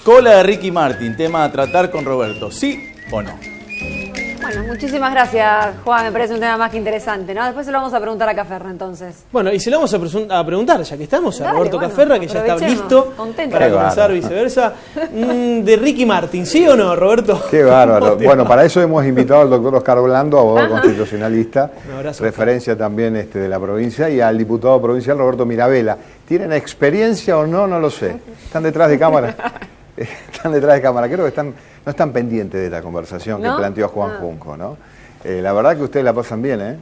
Cola de Ricky Martin, tema a tratar con Roberto. ¿Sí o no? Bueno, muchísimas gracias, Juan. Me parece un tema más que interesante, ¿no? Después se lo vamos a preguntar a Caferra, entonces. Bueno, y se lo vamos a preguntar, ya que estamos, a Dale, Roberto bueno, Caferra, que ya está listo Contento. para Qué comenzar bárbaro. viceversa. De Ricky Martin, ¿sí o no, Roberto? Qué bárbaro. Bueno, para eso hemos invitado al doctor Oscar Orlando, abogado constitucionalista, Un abrazo. referencia también de la provincia, y al diputado provincial Roberto Mirabella. ¿Tienen experiencia o no? No lo sé. ¿Están detrás de cámara? Están detrás de cámara. Creo que no están pendientes de la conversación ¿No? que planteó Juan Junco, ¿no? La verdad que ustedes la pasan bien, ¿eh?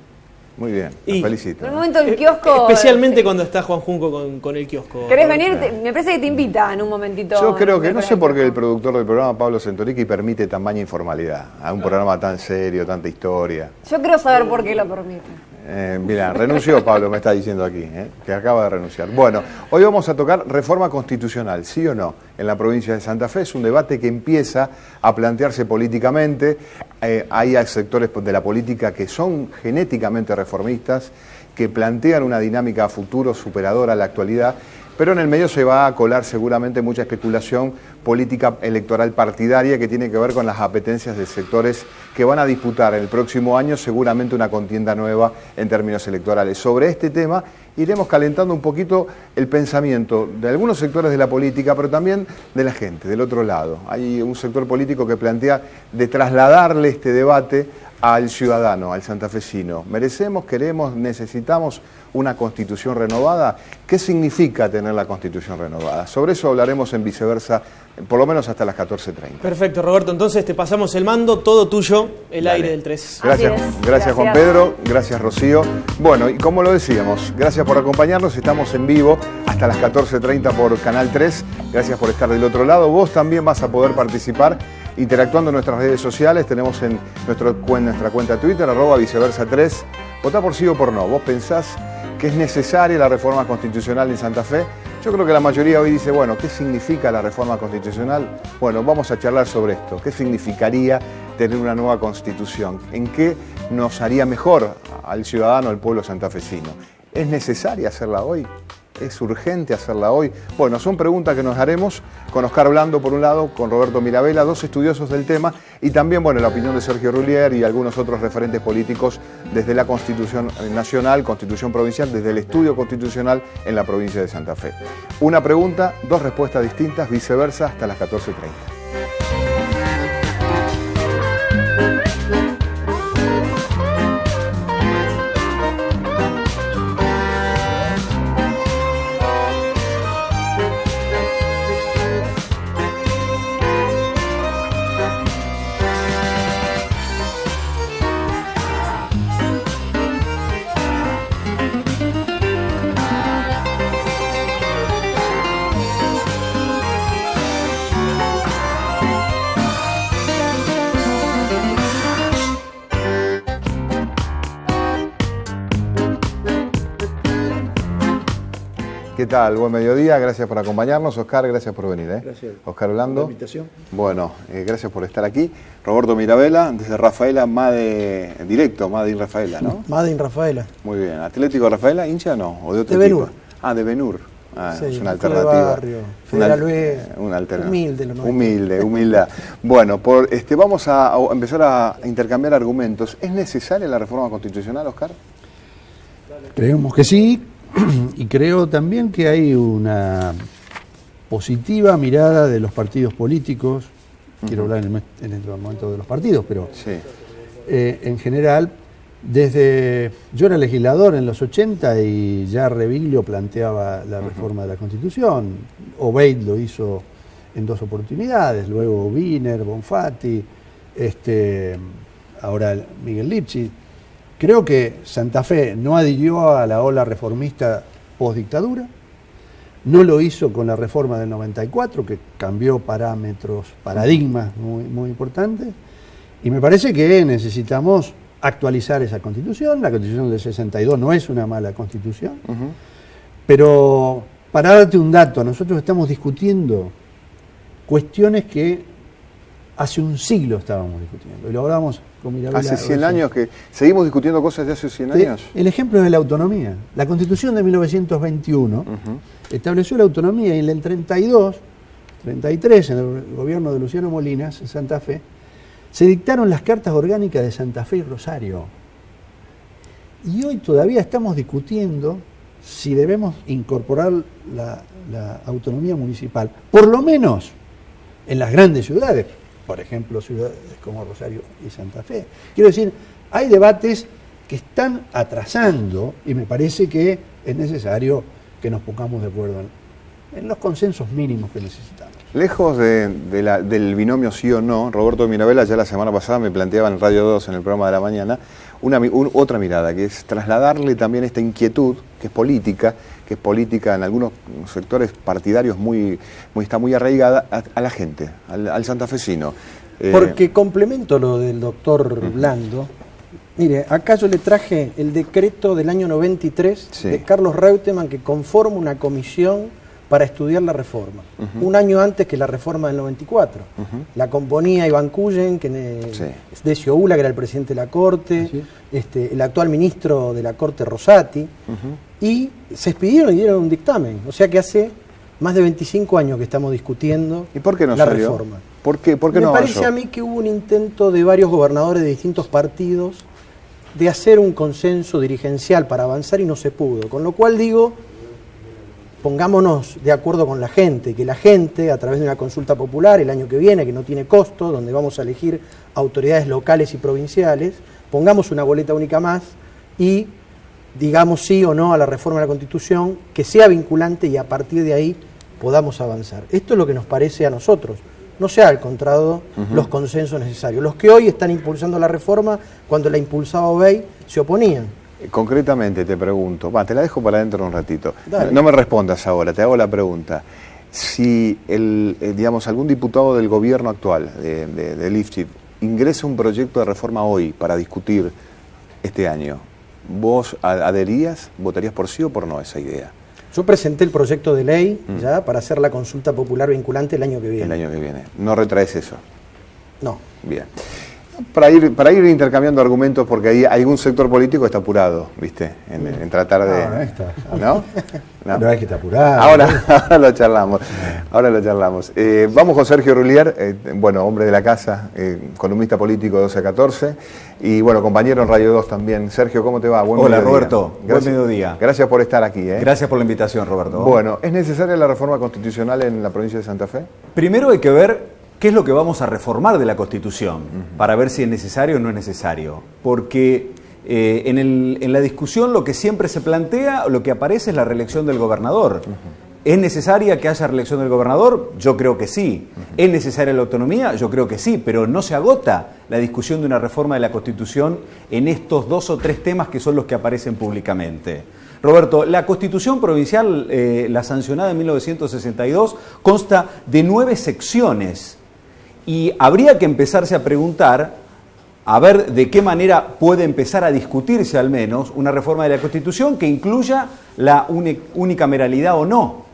Muy bien, los Y- felicito. En un momento el kiosco... Especialmente cuando está Juan Junco con el kiosco. ¿Querés Roberto. venir? Me parece que te invita en un momentito. Yo creo que, no sé por qué el productor del programa, Pablo Centoriqui, permite tamaña informalidad a un programa tan serio, tanta historia. Yo quiero saber por qué lo permite. Mira, renunció Pablo, me está diciendo aquí, que acaba de renunciar. Bueno, hoy vamos a tocar reforma constitucional, ¿sí o no? En la provincia de Santa Fe es un debate que empieza a plantearse políticamente. Hay sectores de la política que son genéticamente reformistas, que plantean una dinámica a futuro superadora a la actualidad, pero en el medio se va a colar seguramente mucha especulación política electoral partidaria que tiene que ver con las apetencias de sectores que van a disputar el próximo año seguramente una contienda nueva en términos electorales. Sobre este tema iremos calentando un poquito el pensamiento de algunos sectores de la política, pero también de la gente, del otro lado. Hay un sector político que plantea de trasladarle este debate al ciudadano, al santafesino. ¿Merecemos, queremos, necesitamos una constitución renovada? ¿Qué significa tener la constitución renovada? Sobre eso hablaremos en Viceversa, por lo menos hasta las 14:30. Perfecto, Roberto. Entonces te pasamos el mando, todo tuyo, el Dale. aire del 3. Gracias, Así es. gracias Juan Gracias. Pedro, gracias Rocío. Bueno, y como lo decíamos, gracias por acompañarnos, estamos en vivo hasta las 14:30 por Canal 3, gracias por estar del otro lado. Vos también vas a poder participar interactuando en nuestras redes sociales, tenemos en nuestra cuenta Twitter, @viceversa3, votá por sí o por no. ¿Vos pensás que es necesaria la reforma constitucional en Santa Fe? Yo creo que la mayoría hoy dice, bueno, ¿qué significa la reforma constitucional? Bueno, vamos a charlar sobre esto. ¿Qué significaría tener una nueva constitución? ¿En qué nos haría mejor al ciudadano, al pueblo santafesino? ¿Es necesaria hacerla hoy? ¿Es urgente hacerla hoy? Bueno, son preguntas que nos haremos con Oscar Orlando por un lado, con Roberto Mirabella, dos estudiosos del tema, y también, bueno, la opinión de Sergio Rullier y algunos otros referentes políticos desde la Constitución Nacional, Constitución Provincial, desde el estudio constitucional en la provincia de Santa Fe. Una pregunta, dos respuestas distintas, viceversa, hasta las 14:30. ¿Qué tal? Buen mediodía, gracias por acompañarnos. Oscar, gracias por venir. Gracias Oscar Orlando. por la invitación. Bueno, gracias por estar aquí. Roberto Mirabella, desde Rafaela, directo, Made in Rafaela, ¿no? Made in Rafaela. Muy bien. ¿Atlético de Rafaela, hincha no? ¿O de otro De equipo? Benur. Ah, de Benur. Ah, Sí, es una un club de alternativa. barrio. Federal B, Una alternativa. humilde, lo nuestro. Humilde, humildad. Bueno, vamos a empezar a intercambiar argumentos. ¿Es necesaria la reforma constitucional, Oscar? Creemos que sí, y creo también que hay una positiva mirada de los partidos políticos, quiero hablar en este momento de los partidos, pero Sí. en general, yo era legislador en los 80 y ya Reviglio planteaba la reforma de la Constitución, Obeid lo hizo en 2 oportunidades, luego Wiener, Bonfatti, ahora Miguel Lipschitz. Creo que Santa Fe no adhirió a la ola reformista post-dictadura, no lo hizo con la reforma del 94, que cambió paradigmas muy importantes, y me parece que necesitamos actualizar esa Constitución. La Constitución del 62 no es una mala Constitución, pero para darte un dato, nosotros estamos discutiendo cuestiones que hace un siglo estábamos discutiendo, y lo hablamos con Mirabella. Hace 100 años que seguimos discutiendo cosas de hace 100 años. El ejemplo es la autonomía. La Constitución de 1921 estableció la autonomía, y en el 32 33, en el gobierno de Luciano Molinas, en Santa Fe, se dictaron las cartas orgánicas de Santa Fe y Rosario. Y hoy todavía estamos discutiendo si debemos incorporar la autonomía municipal, por lo menos en las grandes ciudades, por ejemplo, ciudades como Rosario y Santa Fe. Quiero decir, hay debates que están atrasando y me parece que es necesario que nos pongamos de acuerdo en los consensos mínimos que necesitamos. Lejos del binomio sí o no, Roberto Mirabella ya la semana pasada me planteaba en Radio 2, en el programa de la mañana, otra mirada, que es trasladarle también esta inquietud, que es política en algunos sectores partidarios está muy arraigada a la gente, al santafesino. Porque complemento lo del doctor Blando. Mire, acá yo le traje el decreto del año 93 Sí. de Carlos Reutemann, que conforma una comisión para estudiar la reforma, un año antes que la reforma del 94. La componía Iván Cullen, Sí. Decio Ula, que era el presidente de la Corte, Sí. el actual ministro de la Corte, Rosati, y se expidieron y dieron un dictamen. O sea que hace más de 25 años que estamos discutiendo ¿Y por qué no la salió? reforma. ¿Por qué Me no parece avanzó? a mí que hubo un intento de varios gobernadores de distintos partidos de hacer un consenso dirigencial para avanzar y no se pudo. Con lo cual digo, pongámonos de acuerdo con la gente, que la gente, a través de una consulta popular el año que viene, que no tiene costo, donde vamos a elegir autoridades locales y provinciales, pongamos una boleta única más y digamos sí o no a la reforma de la Constitución, que sea vinculante y a partir de ahí podamos avanzar. Esto es lo que nos parece a nosotros. No se ha encontrado los consensos necesarios. Los que hoy están impulsando la reforma, cuando la impulsaba Obey, se oponían. Concretamente te pregunto, te la dejo para adentro un ratito. Dale. No me respondas ahora, te hago la pregunta. Si algún diputado del gobierno actual, de Lifchit, ingresa un proyecto de reforma hoy para discutir este año, ¿vos adherías, votarías por sí o por no esa idea? Yo presenté el proyecto de ley ya para hacer la consulta popular vinculante el año que viene. El año que viene. ¿No retraes eso? No. Bien. Para ir intercambiando argumentos, porque ahí algún sector político está apurado, ¿viste? En tratar de... No está. ¿No? No es que está apurado. Ahora lo charlamos. Vamos con Sergio Rullier, hombre de la casa, columnista político de 12 a 14, y compañero en Radio 2 también. Sergio, ¿cómo te va? Hola, mediodía. Roberto. Gracias, Buen mediodía. Gracias por estar aquí. Gracias por la invitación, Roberto. Bueno, ¿es necesaria la reforma constitucional en la provincia de Santa Fe? Primero hay que ver qué es lo que vamos a reformar de la Constitución, para ver si es necesario o no es necesario. Porque en la discusión lo que siempre se plantea, lo que aparece es la reelección del gobernador. ¿Es necesaria que haya reelección del gobernador? Yo creo que sí. ¿Es necesaria la autonomía? Yo creo que sí, pero no se agota la discusión de una reforma de la Constitución en estos 2 o 3 temas que son los que aparecen públicamente. Roberto, la Constitución provincial, la sancionada en 1962, consta de 9 secciones. Y habría que empezarse a preguntar, a ver de qué manera puede empezar a discutirse al menos una reforma de la Constitución que incluya la unicameralidad o no.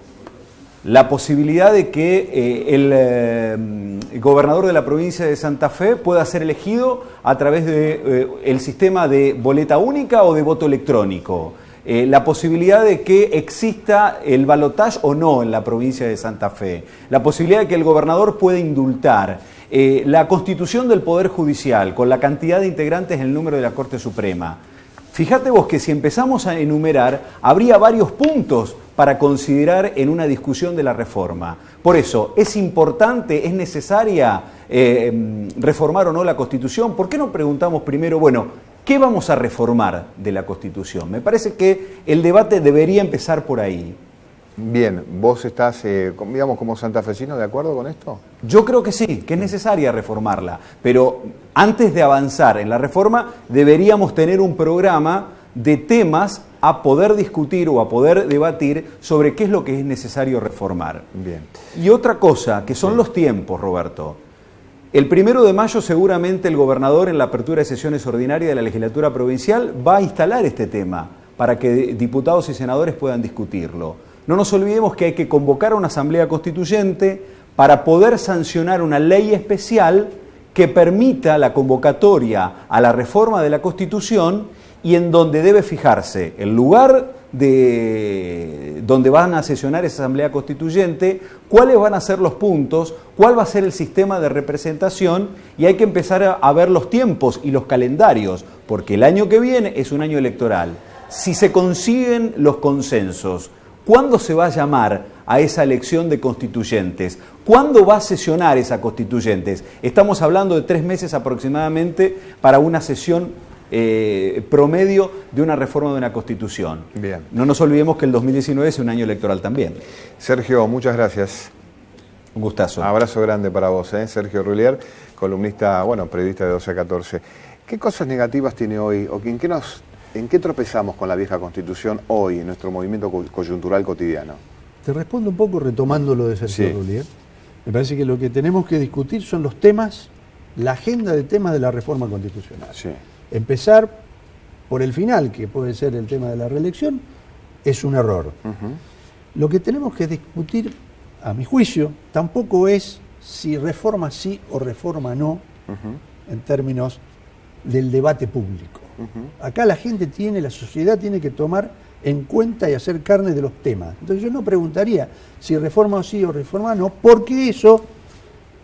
La posibilidad de que el gobernador de la provincia de Santa Fe pueda ser elegido a través del sistema de boleta única o de voto electrónico. La posibilidad de que exista el balotaje o no en la provincia de Santa Fe, la posibilidad de que el gobernador pueda indultar, la constitución del Poder Judicial con la cantidad de integrantes en el número de la Corte Suprema. Fíjate vos que si empezamos a enumerar, habría varios puntos para considerar en una discusión de la reforma. Por eso, ¿es importante, es necesaria reformar o no la Constitución? ¿Por qué no preguntamos primero, ¿qué vamos a reformar de la Constitución? Me parece que el debate debería empezar por ahí. Bien, ¿vos estás, como santafesino, de acuerdo con esto? Yo creo que sí, que es necesaria reformarla, pero antes de avanzar en la reforma deberíamos tener un programa de temas a poder discutir o a poder debatir sobre qué es lo que es necesario reformar. Bien. Y otra cosa, que son los tiempos, Roberto. El 1 de mayo seguramente el gobernador en la apertura de sesiones ordinarias de la legislatura provincial va a instalar este tema para que diputados y senadores puedan discutirlo. No nos olvidemos que hay que convocar a una asamblea constituyente para poder sancionar una ley especial que permita la convocatoria a la reforma de la Constitución y en donde debe fijarse el lugar de donde van a sesionar esa Asamblea Constituyente, cuáles van a ser los puntos, cuál va a ser el sistema de representación, y hay que empezar a ver los tiempos y los calendarios, porque el año que viene es un año electoral. Si se consiguen los consensos, ¿cuándo se va a llamar a esa elección de constituyentes? ¿Cuándo va a sesionar esa constituyentes? Estamos hablando de 3 meses aproximadamente para una sesión promedio de una reforma de una constitución. Bien. No nos olvidemos que el 2019 es un año electoral también. Sergio, muchas gracias. Un gustazo. Abrazo grande para vos, Sergio Rullier, columnista, periodista de 12 a 14. ¿Qué cosas negativas tiene hoy, o en qué tropezamos con la vieja Constitución hoy, en nuestro movimiento coyuntural cotidiano? Te respondo un poco retomando lo de Sergio Sí. Rullier. Me parece que lo que tenemos que discutir son los temas, la agenda de temas de la reforma constitucional. Sí. Empezar por el final, que puede ser el tema de la reelección, es un error. Lo que tenemos que discutir, a mi juicio, tampoco es si reforma sí o reforma no, en términos del debate público. Acá la gente la sociedad tiene que tomar en cuenta y hacer carne de los temas. Entonces yo no preguntaría si reforma sí o reforma no, porque eso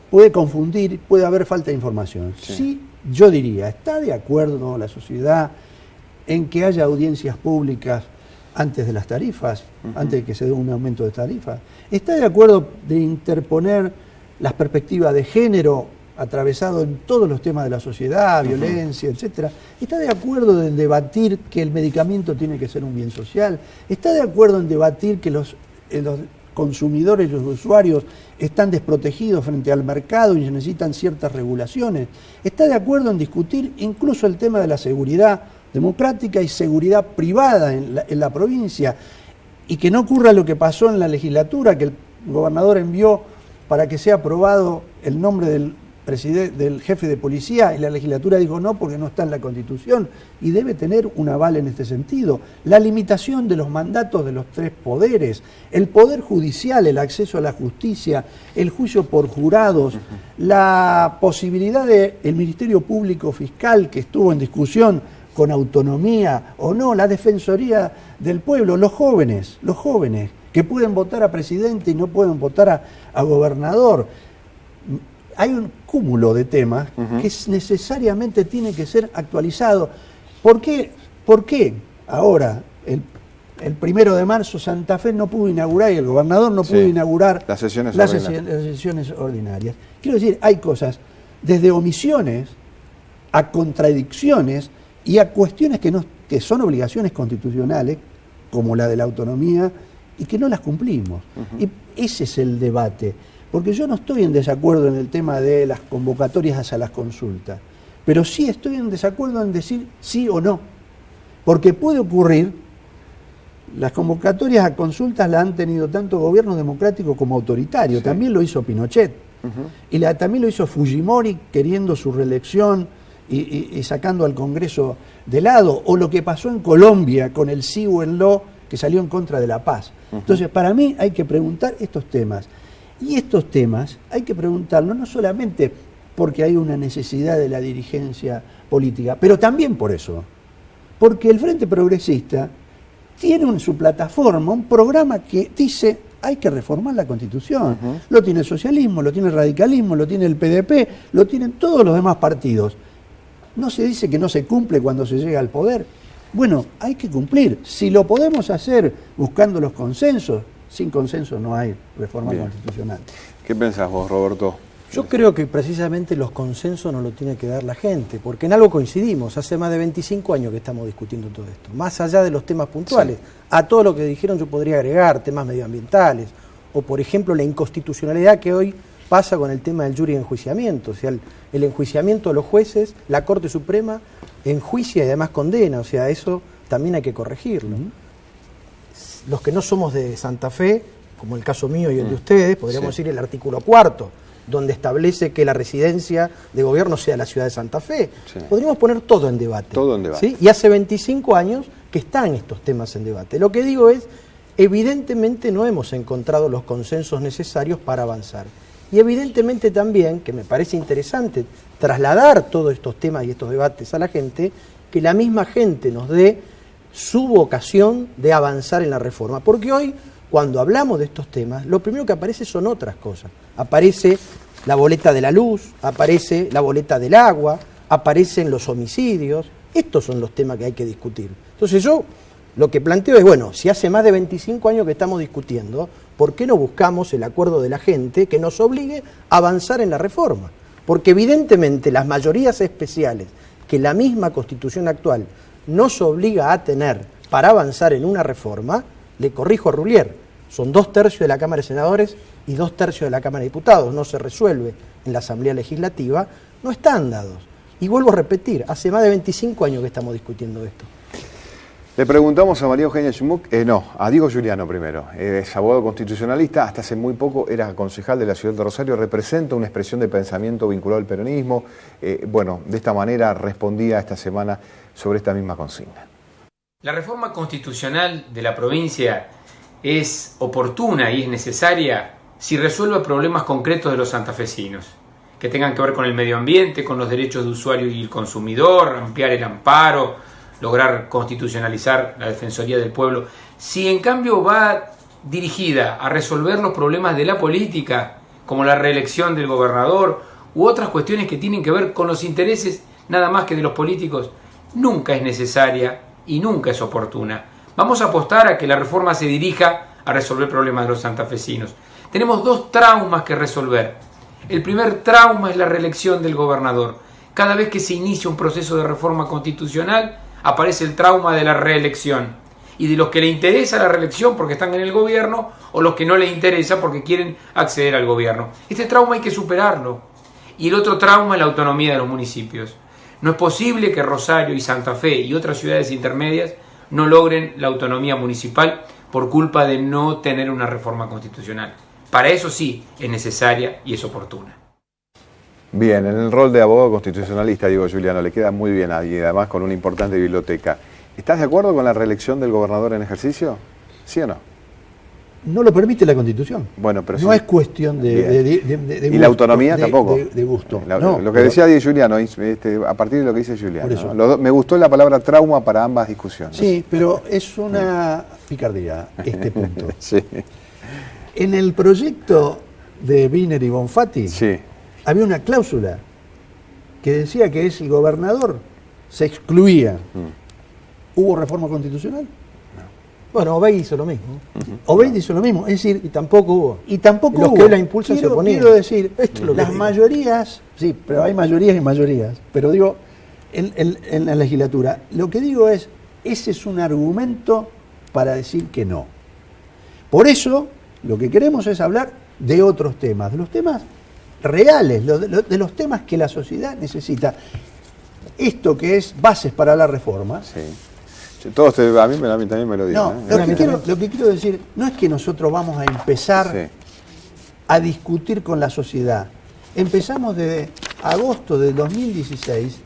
puede confundir, puede haber falta de información. Sí, yo diría, ¿está de acuerdo la sociedad en que haya audiencias públicas antes de las tarifas, antes de que se dé un aumento de tarifas? ¿Está de acuerdo de interponer las perspectivas de género atravesado en todos los temas de la sociedad, violencia, etcétera? ¿Está de acuerdo en debatir que el medicamento tiene que ser un bien social? ¿Está de acuerdo en debatir que los consumidores, los usuarios, están desprotegidos frente al mercado y necesitan ciertas regulaciones? ¿Está de acuerdo en discutir incluso el tema de la seguridad democrática y seguridad privada en la provincia? Y que no ocurra lo que pasó en la legislatura, que el gobernador envió para que sea aprobado el nombre del jefe de policía, y la legislatura dijo no porque no está en la Constitución, y debe tener un aval en este sentido. La limitación de los mandatos de los 3 poderes, el poder judicial, el acceso a la justicia, el juicio por jurados, la posibilidad del Ministerio Público Fiscal, que estuvo en discusión, con autonomía o no, la Defensoría del Pueblo, los jóvenes que pueden votar a presidente y no pueden votar a gobernador. Hay un cúmulo de temas que necesariamente tiene que ser actualizado. ¿Por qué ahora, el 1 de marzo, Santa Fe no pudo inaugurar y el gobernador no pudo inaugurar las sesiones ordinarias? Quiero decir, hay cosas, desde omisiones a contradicciones y a cuestiones que son obligaciones constitucionales, como la de la autonomía, y que no las cumplimos. Y ese es el debate. Porque yo no estoy en desacuerdo en el tema de las convocatorias a las consultas, pero sí estoy en desacuerdo en decir sí o no. Porque puede ocurrir, las convocatorias a consultas las han tenido tanto gobierno democrático como autoritario. Sí. También lo hizo Pinochet. Y también lo hizo Fujimori queriendo su reelección y sacando al Congreso de lado. O lo que pasó en Colombia con el sí o el no, que salió en contra de la paz. Entonces, para mí hay que preguntar estos temas. Y estos temas hay que preguntarlos no solamente porque hay una necesidad de la dirigencia política, pero también por eso. Porque el Frente Progresista tiene en su plataforma un programa que dice hay que reformar la Constitución. Lo tiene el socialismo, lo tiene el radicalismo, lo tiene el PDP, lo tienen todos los demás partidos. No se dice que no se cumple cuando se llega al poder. Bueno, hay que cumplir. Si lo podemos hacer buscando los consensos, sin consenso no hay reforma constitucional. ¿Qué pensás vos, Roberto? Yo creo que precisamente los consensos no lo tiene que dar la gente, porque en algo coincidimos. Hace más de 25 años que estamos discutiendo todo esto. Más allá de los temas puntuales, a todo lo que dijeron yo podría agregar temas medioambientales, o por ejemplo la inconstitucionalidad que hoy pasa con el tema del jury enjuiciamiento. O sea, el enjuiciamiento de los jueces, la Corte Suprema enjuicia y además condena. O sea, eso también hay que corregirlo. Los que no somos de Santa Fe, como el caso mío y el de ustedes, podríamos decir el artículo 4, donde establece que la residencia de gobierno sea la ciudad de Santa Fe. Podríamos poner todo en debate. Todo en debate. ¿Sí? Y hace 25 años que están estos temas en debate. Lo que digo es, evidentemente no hemos encontrado los consensos necesarios para avanzar. Y evidentemente también, que me parece interesante trasladar todos estos temas y estos debates a la gente, que la misma gente nos dé su vocación de avanzar en la reforma. Porque hoy, cuando hablamos de estos temas, lo primero que aparece son otras cosas. Aparece la boleta de la luz, aparece la boleta del agua, aparecen los homicidios. Estos son los temas que hay que discutir. Entonces yo lo que planteo es, bueno, si hace más de 25 años que estamos discutiendo, ¿por qué no buscamos el acuerdo de la gente que nos obligue a avanzar en la reforma? Porque evidentemente las mayorías especiales que la misma Constitución actual nos obliga a tener para avanzar en una reforma, le corrijo a Rulier, son 2/3 de la Cámara de Senadores y 2/3 de la Cámara de Diputados, no se resuelve en la Asamblea Legislativa, no están dados. Y vuelvo a repetir, hace más de 25 años que estamos discutiendo esto. Le preguntamos a María Eugenia Schmuck, a Diego Giuliano primero, es abogado constitucionalista, hasta hace muy poco era concejal de la ciudad de Rosario, representa una expresión de pensamiento vinculado al peronismo, de esta manera respondía esta semana sobre esta misma consigna. La reforma constitucional de la provincia es oportuna y es necesaria si resuelve problemas concretos de los santafesinos, que tengan que ver con el medio ambiente, con los derechos de usuario y el consumidor, ampliar el amparo, lograr constitucionalizar la Defensoría del Pueblo. Si en cambio va dirigida a resolver los problemas de la política, como la reelección del gobernador u otras cuestiones que tienen que ver con los intereses nada más que de los políticos, nunca es necesaria y nunca es oportuna. Vamos a apostar a que la reforma se dirija a resolver problemas de los santafesinos. Tenemos 2 traumas que resolver. El primer trauma es la reelección del gobernador. Cada vez que se inicia un proceso de reforma constitucional, aparece el trauma de la reelección. Y de los que le interesa la reelección porque están en el gobierno, o los que no les interesa porque quieren acceder al gobierno. Este trauma hay que superarlo. Y el otro trauma es la autonomía de los municipios. No es posible que Rosario y Santa Fe y otras ciudades intermedias no logren la autonomía municipal por culpa de no tener una reforma constitucional. Para eso sí es necesaria y es oportuna. Bien, en el rol de abogado constitucionalista, Diego Giuliano, le queda muy bien ahí, además con una importante biblioteca. ¿Estás de acuerdo con la reelección del gobernador en ejercicio? ¿Sí o no? No lo permite la Constitución. Bueno, pero no sí. Es cuestión de gusto. ¿Y la autonomía tampoco? De gusto. Lo que decía Diego Giuliano, a partir de lo que dice Giuliano, ¿no? Me gustó la palabra trauma para ambas discusiones. Sí, pero es una picardía este punto. Sí. En el proyecto de Wiener y Bonfatti, sí, había una cláusula que decía que el gobernador se excluía. ¿Hubo reforma constitucional? Bueno, Obey hizo lo mismo. Obey hizo lo mismo, es decir, Y tampoco hubo. Los que la impulsan se oponían. Quiero decir, Esto es lo que las digo. mayorías, sí, pero hay mayorías y mayorías, pero digo, en la legislatura, lo que digo es, ese es un argumento para decir que no. Por eso, lo que queremos es hablar de otros temas, de los temas reales, de los temas que la sociedad necesita. Esto que es bases para la reforma. Sí. Todos a mí también me lo dicen. No, lo que quiero decir, no es que nosotros vamos a empezar a discutir con la sociedad. Empezamos desde agosto del 2016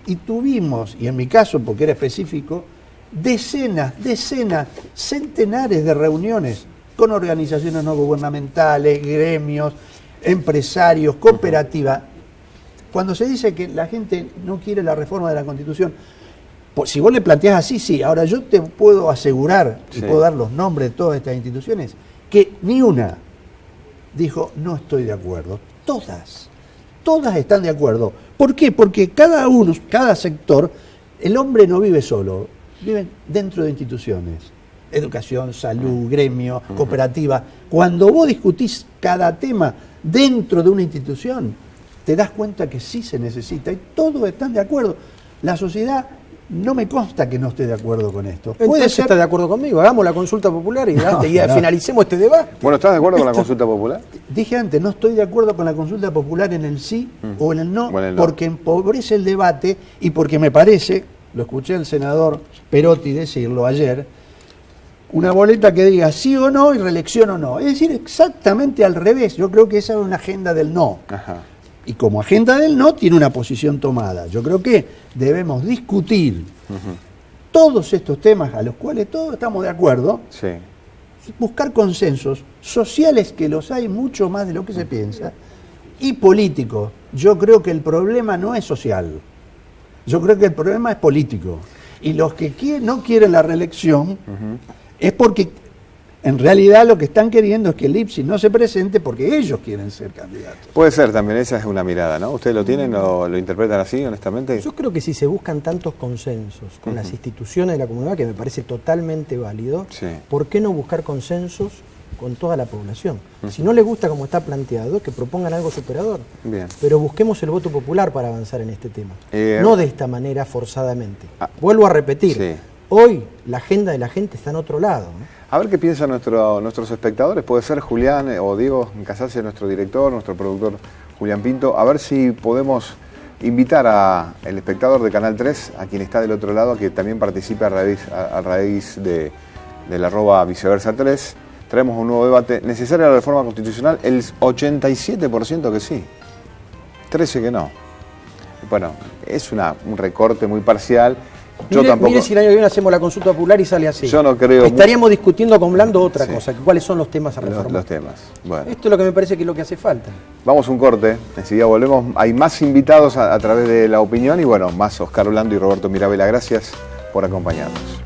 y tuvimos, y en mi caso, porque era específico, decenas, centenares de reuniones con organizaciones no gubernamentales, gremios, empresarios, cooperativas. Cuando se dice que la gente no quiere la reforma de la Constitución, pues si vos le planteás así, sí. Ahora yo te puedo asegurar, y puedo dar los nombres de todas estas instituciones, que ni una dijo no estoy de acuerdo. Todas están de acuerdo. ¿Por qué? Porque cada sector, el hombre no vive solo, viven dentro de instituciones. Educación, salud, gremio, cooperativa. Cuando vos discutís cada tema dentro de una institución, te das cuenta que sí se necesita y todos están de acuerdo. La sociedad no me consta que no esté de acuerdo con esto. Entonces está de acuerdo conmigo, hagamos la consulta popular y finalicemos este debate. Bueno, ¿estás de acuerdo con la consulta popular? Dije antes, no estoy de acuerdo con la consulta popular en el sí o en el no, porque empobrece el debate y porque me parece, lo escuché al senador Perotti decirlo ayer, una boleta que diga sí o no y reelección o no. Es decir, exactamente al revés. Yo creo que esa es una agenda del no. Ajá. Y como agenda del no tiene una posición tomada. Yo creo que debemos discutir todos estos temas a los cuales todos estamos de acuerdo, buscar consensos sociales, que los hay mucho más de lo que se piensa, y políticos. Yo creo que el problema no es social, yo creo que el problema es político. Y los que no quieren la reelección es porque en realidad lo que están queriendo es que Lipsi no se presente porque ellos quieren ser candidatos. Puede ser también, esa es una mirada, ¿no? ¿Ustedes lo tienen o lo interpretan así, honestamente? Yo creo que si se buscan tantos consensos con las instituciones de la comunidad, que me parece totalmente válido, Sí. ¿por qué no buscar consensos con toda la población? Si no les gusta como está planteado, que propongan algo superador. Bien. Pero busquemos el voto popular para avanzar en este tema. Eh, No de esta manera forzadamente. Vuelvo a repetir, Sí. hoy la agenda de la gente está en otro lado, ¿no? A ver qué piensan nuestros espectadores. Puede ser Julián o Diego Casase, nuestro director, nuestro productor Julián Pinto. A ver si podemos invitar al espectador de Canal 3, a quien está del otro lado, a que también participe a raíz del @viceversa3. Traemos un nuevo debate. ¿Necesaria la reforma constitucional? El 87% que sí, 13% que no. Bueno, es un recorte muy parcial. Yo tampoco. Mire si el año que viene hacemos la consulta popular y sale así. Yo no creo. Estaríamos discutiendo con Blando otra Sí. cosa, que cuáles son los temas a reformar. Los temas. Bueno. Esto es lo que me parece que es lo que hace falta. Vamos a un corte, enseguida volvemos. Hay más invitados a través de la opinión y bueno, más Oscar Blando y Roberto Mirabella. Gracias por acompañarnos.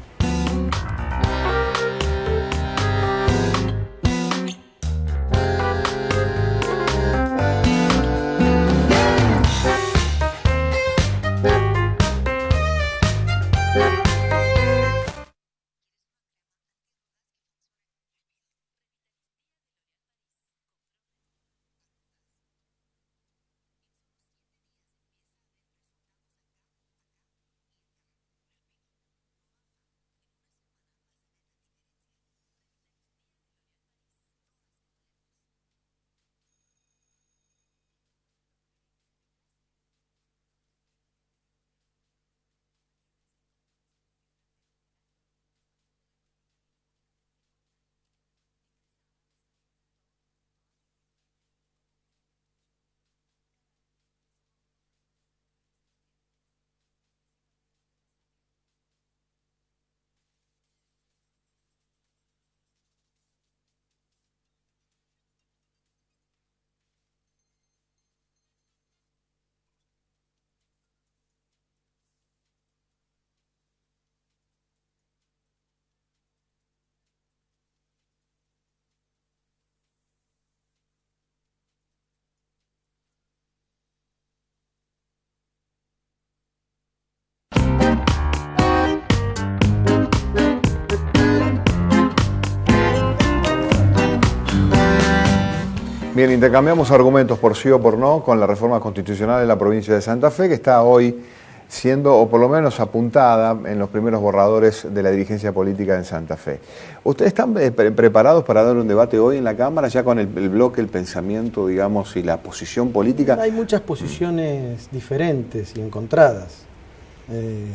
Bien, intercambiamos argumentos por sí o por no con la reforma constitucional de la provincia de Santa Fe, que está hoy siendo, o por lo menos apuntada, en los primeros borradores de la dirigencia política en Santa Fe. ¿Ustedes están preparados para dar un debate hoy en la Cámara, ya con el bloque, el pensamiento, digamos, y la posición política? Hay muchas posiciones diferentes y encontradas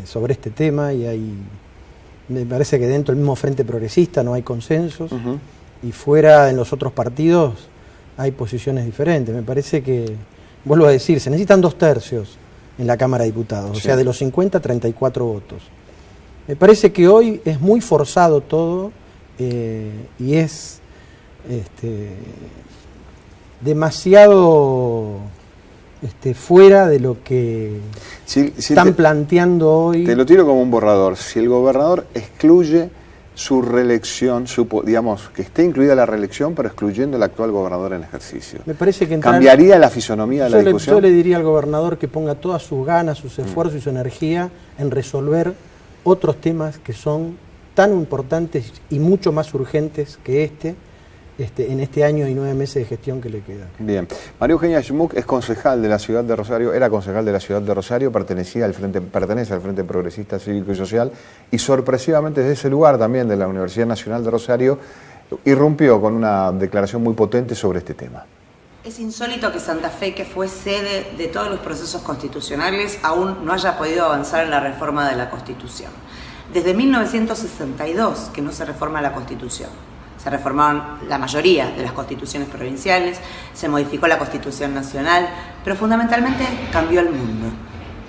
sobre este tema y me parece que dentro del mismo Frente Progresista no hay consensos y fuera en los otros partidos hay posiciones diferentes. Me parece que, vuelvo a decir, se necesitan 2/3 en la Cámara de Diputados, Sí. o sea, de los 50, 34 votos. Me parece que hoy es muy forzado todo y es demasiado fuera de lo que están planteando hoy. Te lo tiro como un borrador. Si el gobernador excluye su reelección, digamos, que esté incluida la reelección, pero excluyendo al actual gobernador en ejercicio, Me parece que ¿cambiaría la fisonomía de la discusión? Yo le diría al gobernador que ponga todas sus ganas, sus esfuerzos y su energía en resolver otros temas que son tan importantes y mucho más urgentes que en este año y 9 meses de gestión que le queda. Bien. María Eugenia Schmuck es concejal de la ciudad de Rosario, era concejal de la ciudad de Rosario, pertenece al Frente Progresista Cívico y Social y sorpresivamente desde ese lugar también de la Universidad Nacional de Rosario irrumpió con una declaración muy potente sobre este tema. Es insólito que Santa Fe, que fue sede de todos los procesos constitucionales, aún no haya podido avanzar en la reforma de la Constitución. Desde 1962 que no se reforma la Constitución. Se reformaron la mayoría de las constituciones provinciales, se modificó la Constitución Nacional, pero fundamentalmente cambió el mundo.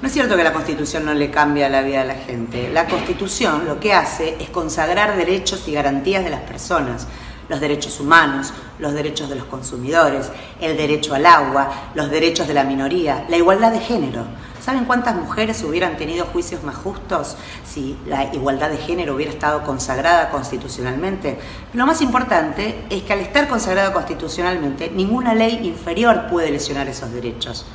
No es cierto que la Constitución no le cambia la vida a la gente. La Constitución lo que hace es consagrar derechos y garantías de las personas, los derechos humanos, los derechos de los consumidores, el derecho al agua, los derechos de la minoría, la igualdad de género. ¿Saben cuántas mujeres hubieran tenido juicios más justos si la igualdad de género hubiera estado consagrada constitucionalmente? Lo más importante es que al estar consagrada constitucionalmente, ninguna ley inferior puede lesionar esos derechos.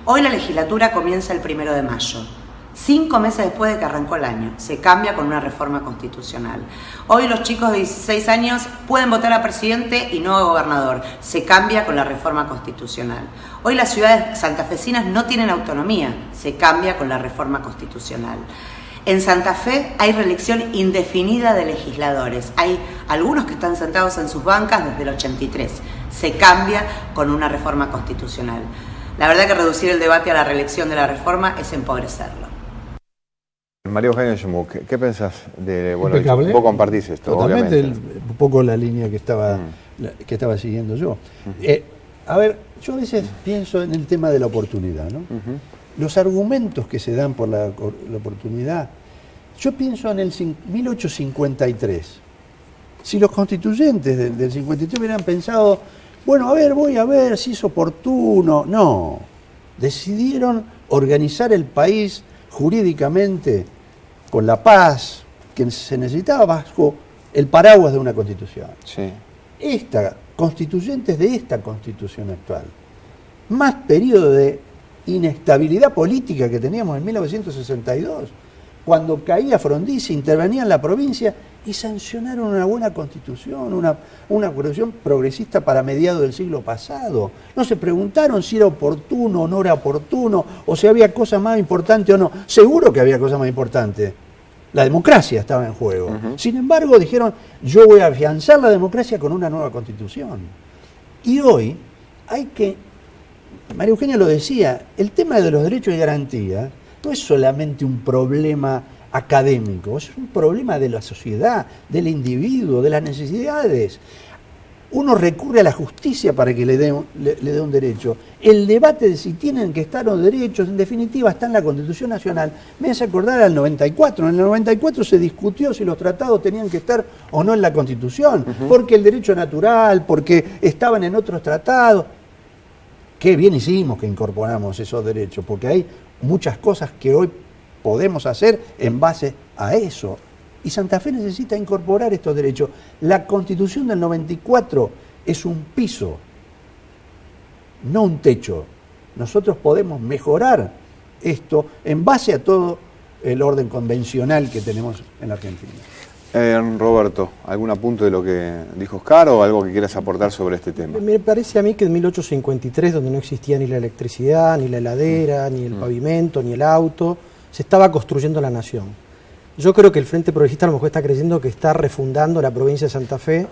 Hoy la legislatura comienza el 1 de mayo. 5 meses después de que arrancó el año, se cambia con una reforma constitucional. Hoy los chicos de 16 años pueden votar a presidente y no a gobernador. Se cambia con la reforma constitucional. Hoy las ciudades santafesinas no tienen autonomía. Se cambia con la reforma constitucional. En Santa Fe hay reelección indefinida de legisladores. Hay algunos que están sentados en sus bancas desde el 83. Se cambia con una reforma constitucional. La verdad que reducir el debate a la reelección de la reforma es empobrecerlo. María Eugenia Yamuk, ¿qué pensás de, bueno, Impecable. vos compartís esto, Totalmente, obviamente? un poco la línea que estaba siguiendo yo. A ver, yo a veces pienso en el tema de la oportunidad, ¿no? Los argumentos que se dan por la oportunidad, yo pienso en el 1853. Si los constituyentes del 53 hubieran pensado, bueno, voy a ver si es oportuno. No, decidieron organizar el país jurídicamente con la paz que se necesitaba bajo el paraguas de una constitución. Sí. Constituyentes de esta constitución actual, más periodo de inestabilidad política que teníamos en 1962, cuando caía Frondizi, intervenía en la provincia y sancionaron una buena constitución, una constitución progresista para mediados del siglo pasado. No se preguntaron si era oportuno o no era oportuno, o si había cosas más importantes o no. Seguro que había cosas más importantes. La democracia estaba en juego. Sin embargo, dijeron, yo voy a afianzar la democracia con una nueva constitución. Y hoy hay que, María Eugenia lo decía, el tema de los derechos y garantías no es solamente un problema académico, es un problema de la sociedad, del individuo, de las necesidades. Uno recurre a la justicia para que le dé un derecho. El debate de si tienen que estar los derechos, en definitiva, está en la Constitución Nacional. Me hace acordar al 94. En el 94 se discutió si los tratados tenían que estar o no en la Constitución, porque el derecho natural, porque estaban en otros tratados. Qué bien hicimos que incorporamos esos derechos, porque hay muchas cosas que hoy podemos hacer en base a eso. Y Santa Fe necesita incorporar estos derechos. La Constitución del 94 es un piso, no un techo. Nosotros podemos mejorar esto en base a todo el orden convencional que tenemos en la Argentina. Roberto, ¿algún apunte de lo que dijo Oscar o algo que quieras aportar sobre este tema? Me parece a mí que en 1853, donde no existía ni la electricidad, ni la heladera, ni el pavimento, ni el auto, se estaba construyendo la nación. Yo creo que el Frente Progresista a lo mejor está creyendo que está refundando la provincia de Santa Fe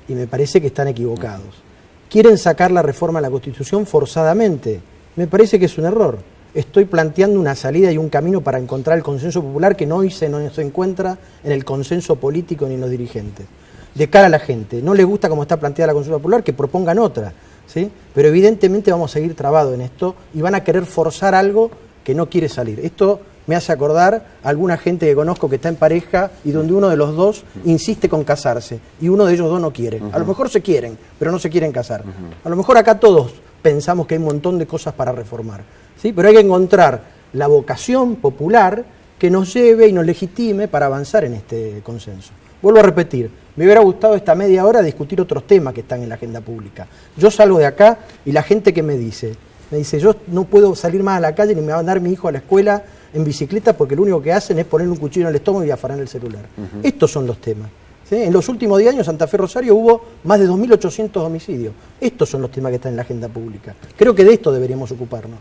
y me parece que están equivocados. Quieren sacar la reforma a la Constitución forzadamente. Me parece que es un error. Estoy planteando una salida y un camino para encontrar el consenso popular que no se encuentra en el consenso político ni en los dirigentes. De cara a la gente, no les gusta cómo está planteada la consulta popular, que propongan otra, ¿sí? Pero evidentemente vamos a seguir trabados en esto y van a querer forzar algo que no quiere salir. Esto me hace acordar a alguna gente que conozco que está en pareja y donde uno de los dos insiste con casarse y uno de ellos dos no quiere. A lo mejor se quieren, pero no se quieren casar. A lo mejor acá todos pensamos que hay un montón de cosas para reformar, ¿sí? Pero hay que encontrar la vocación popular que nos lleve y nos legitime para avanzar en este consenso. Vuelvo a repetir, me hubiera gustado esta media hora discutir otros temas que están en la agenda pública. Yo salgo de acá y la gente que me dice, yo no puedo salir más a la calle ni me va a mandar mi hijo a la escuela en bicicleta porque lo único que hacen es poner un cuchillo en el estómago y afanar el celular. Estos son los temas. ¿Sí? En los últimos 10 años en Santa Fe Rosario hubo más de 2.800 homicidios. Estos son los temas que están en la agenda pública. Creo que de esto deberíamos ocuparnos.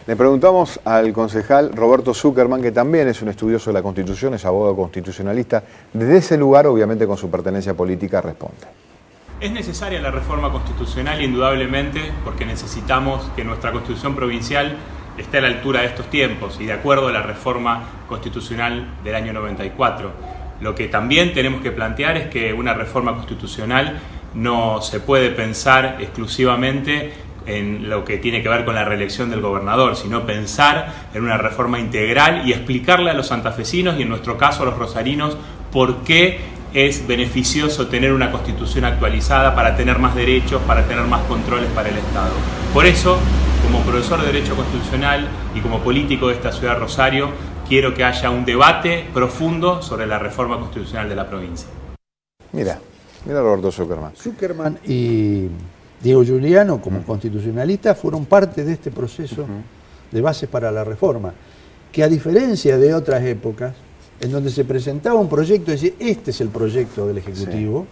Le preguntamos al concejal Roberto Zuckerman, que también es un estudioso de la Constitución, es abogado constitucionalista. Desde ese lugar, obviamente con su pertenencia política, responde. Es necesaria la reforma constitucional, indudablemente, porque necesitamos que nuestra Constitución provincial esté a la altura de estos tiempos y de acuerdo a la reforma constitucional del año 94. Lo que también tenemos que plantear es que una reforma constitucional no se puede pensar exclusivamente en lo que tiene que ver con la reelección del gobernador, sino pensar en una reforma integral y explicarle a los santafesinos y en nuestro caso a los rosarinos por qué es beneficioso tener una constitución actualizada para tener más derechos, para tener más controles para el Estado. Por eso como profesor de Derecho Constitucional y como político de esta ciudad de Rosario, quiero que haya un debate profundo sobre la reforma constitucional de la provincia. Mira Roberto Zuckerman. Zuckerman y Diego Giuliano, como constitucionalistas, fueron parte de este proceso de bases para la reforma, que a diferencia de otras épocas, en donde se presentaba un proyecto y decía, este es el proyecto del Ejecutivo,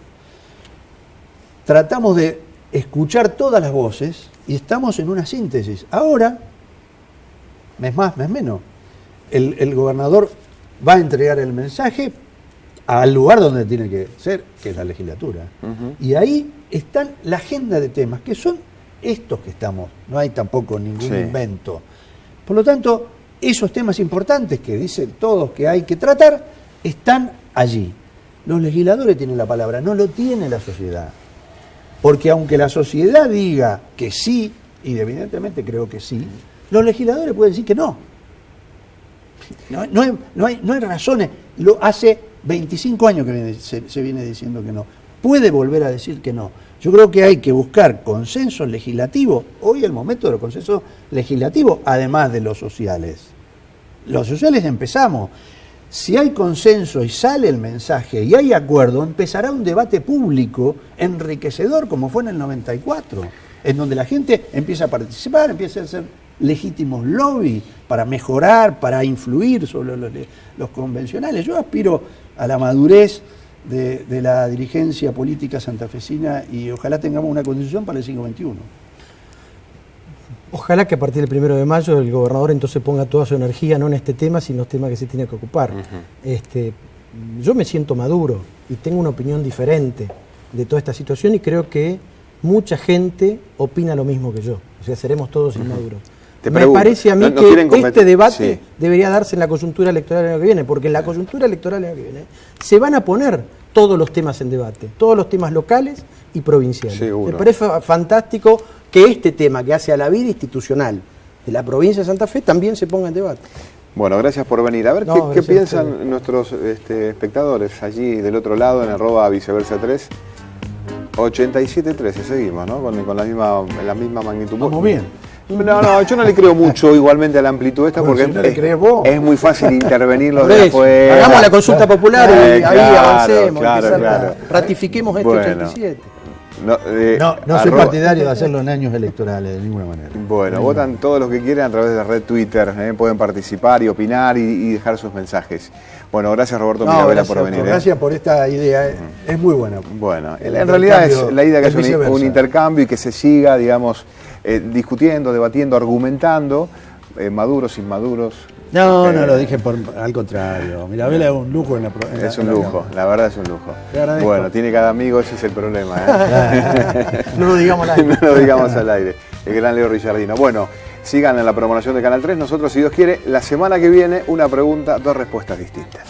tratamos de escuchar todas las voces y estamos en una síntesis. Ahora, mes más, mes menos, el gobernador va a entregar el mensaje al lugar donde tiene que ser, que es la legislatura. Y ahí está la agenda de temas, que son estos que estamos, no hay tampoco ningún invento. Por lo tanto, esos temas importantes que dicen todos que hay que tratar, están allí. Los legisladores tienen la palabra, no lo tiene la sociedad. Porque aunque la sociedad diga que sí, y evidentemente creo que sí, los legisladores pueden decir que no. No hay razones. Hace 25 años que se viene diciendo que no. Puede volver a decir que no. Yo creo que hay que buscar consensos legislativos. Hoy es el momento de los consensos legislativos, además de los sociales. Los sociales empezamos. Si hay consenso y sale el mensaje y hay acuerdo, empezará un debate público enriquecedor como fue en el 94, en donde la gente empieza a participar, empieza a hacer legítimos lobby para mejorar, para influir sobre los convencionales. Yo aspiro a la madurez de la dirigencia política santafesina y ojalá tengamos una constitución para el siglo XXI. Ojalá que a partir del 1 de mayo el gobernador entonces ponga toda su energía no en este tema, sino en los temas que se tiene que ocupar. Yo me siento maduro y tengo una opinión diferente de toda esta situación y creo que mucha gente opina lo mismo que yo. O sea, seremos todos inmaduros. Me parece a mí que este debate debería darse en la coyuntura electoral del año que viene, porque en la coyuntura electoral del año que viene se van a poner todos los temas en debate, todos los temas locales y provinciales. Seguro. Me parece fantástico que este tema que hace a la vida institucional de la provincia de Santa Fe también se ponga en debate. Bueno, gracias por venir. A ver qué piensan nuestros espectadores allí del otro lado en @viceversa3. 87-13, seguimos, ¿no? Con la misma magnitud. Vamos bien. No, yo no le creo mucho igualmente a la amplitud esta, porque es muy fácil intervenir los de afuera. Hagamos la consulta popular y ahí avancemos. Claro. Ratifiquemos este 87. No soy partidario de hacerlo en años electorales, de ninguna manera. Bueno, votan todos los que quieran a través de la red Twitter, pueden participar y opinar y dejar sus mensajes. Bueno, gracias Roberto Mirabella por venir. Gracias por esta idea, es muy buena. Bueno, en realidad es la idea que es un intercambio y que se siga, digamos, discutiendo, debatiendo, argumentando, maduros, inmaduros. No lo dije al contrario. Mirabella es un lujo en la provincia. Es un lujo, la verdad es un lujo. Bueno, tiene cada amigo, ese es el problema. No lo digamos al aire. No lo digamos al aire. El gran Leo Rillardino. Bueno, sigan en la programación de Canal 3. Nosotros, si Dios quiere, la semana que viene, una pregunta, 2 respuestas distintas.